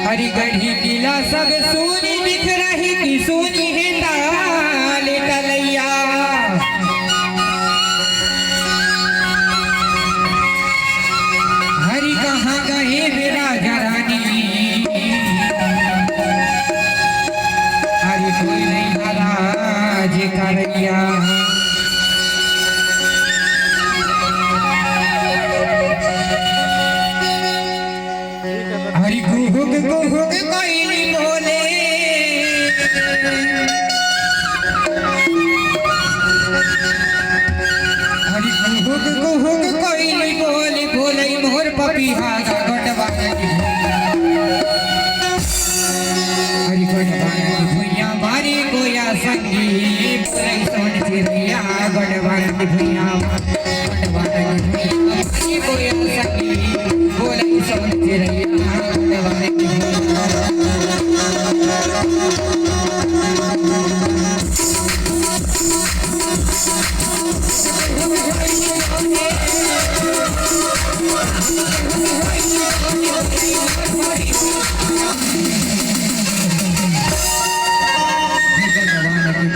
हरी गढ़ी किला सब सोनी दिख रही कि सोनी है ताल तलैया। हरी कहाँ गए मेरा रानी, हरी कोई नहीं नाराज करैया। हरी गुहुग गुहुग कोयली बोले, हरी गुहुग गुहुग कोयली बोले, बोले मोर पपीहा का गटवान की हरी गटवान की भुइया मारी गोया संगी, बोले सोन चिड़िया गटवान की भुइया गटवान की भुइया मारी गोया संगी, बोले सोन चिड़िया गटवान की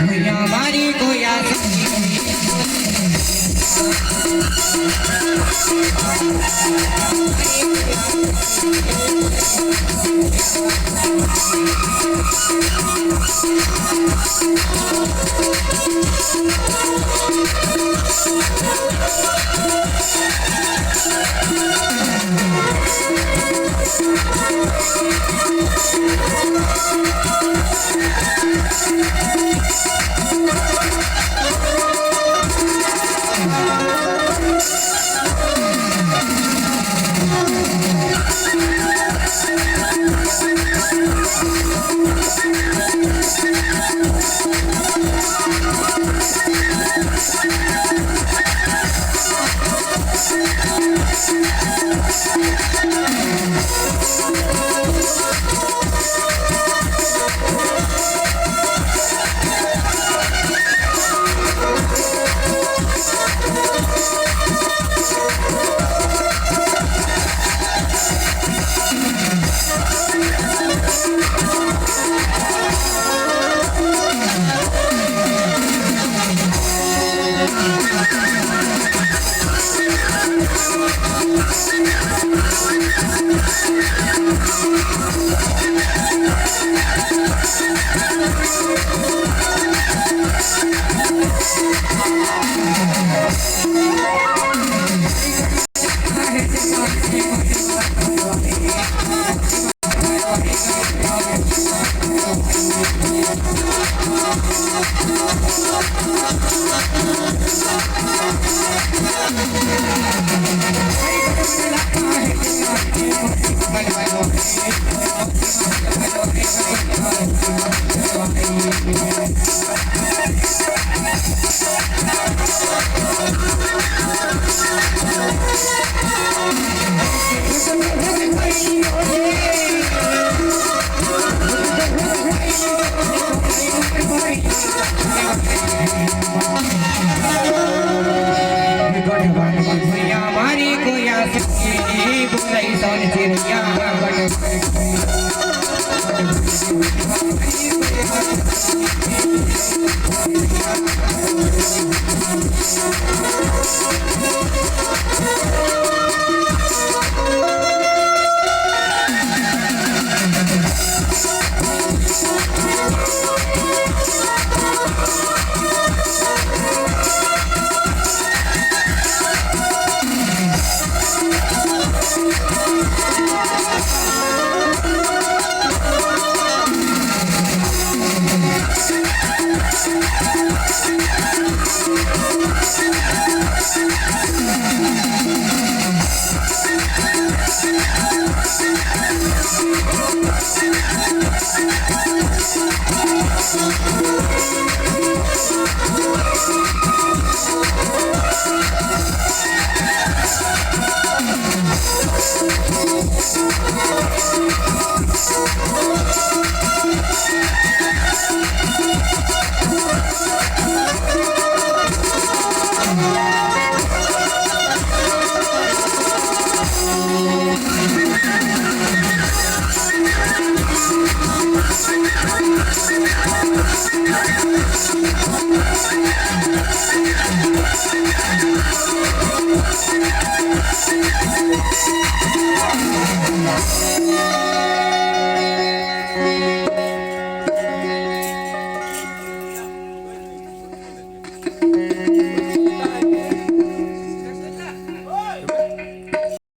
भुइया मारी गोया भुइया मारी गोया संगी, बोले सोन चिड़िया